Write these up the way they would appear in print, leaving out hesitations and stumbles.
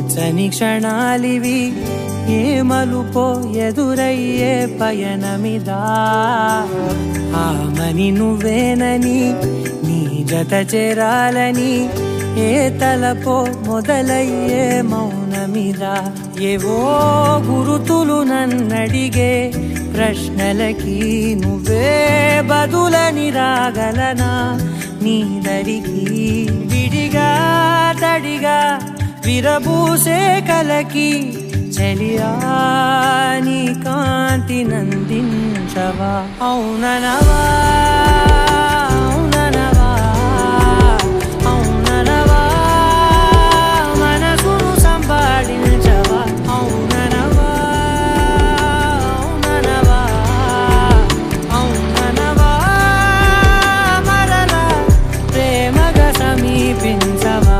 కూర్చని క్షణాలివి ఏ మలుపో ఎదురయ్యే పయనమిదా ఆమని నువ్వేనని నీ జత చేరాలని ఏ తలపో మొదలయ్యే మౌనమిదా ఏవో గురుతులు నన్నడిగే ప్రశ్నలకి నువ్వే బదులని రాగలనా నీ దరికి విడిగా తడిగా విరబూసే కలకి చలియా నీ కాంతి నందించవా అవుననవా అవుననవా అవుననవా మనసును సంపాదించవా అవుననవా అవుననవా అవుననవా మరలా ప్రేమగా సమీపించవా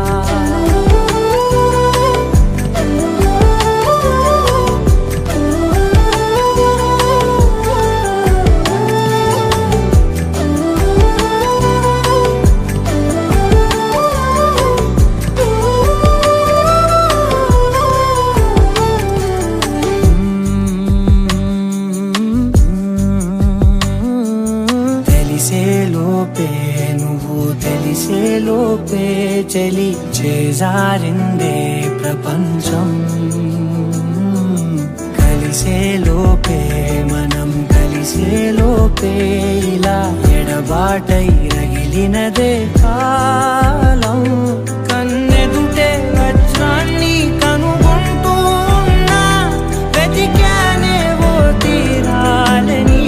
తెలిసేలోపే చలి చేజారిందే ప్రపంచం కలిసేలోపే మనం కలిసేలోపే ఇలా ఎడబాటై రగిలినదే కాలం కన్నెదుటే వజ్రాన్ని కనుగొంటూ ఉన్నా వెతికానే ఓ తీరాలని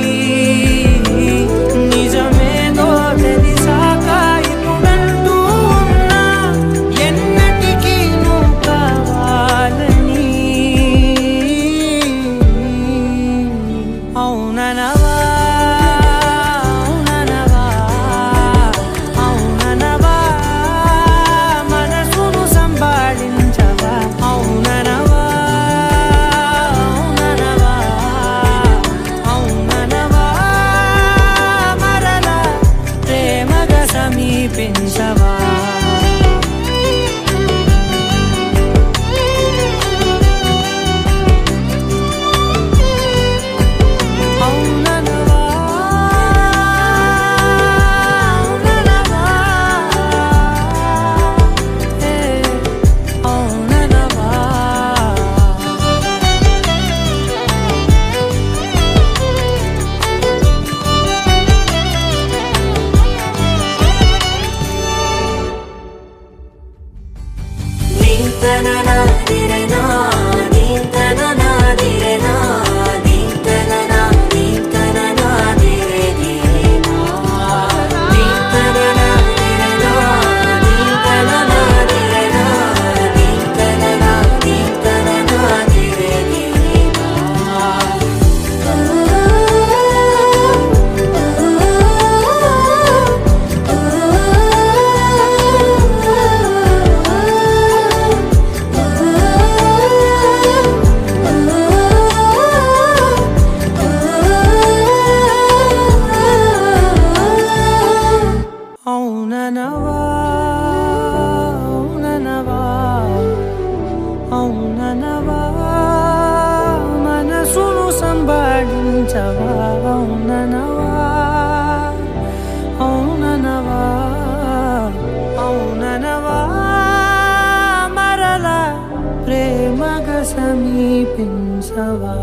సమీపించవా అవుననవా మనసును సంపాదించవా అవుననవా అవుననవా అవుననవా మరలా ప్రేమగా సమీపించవా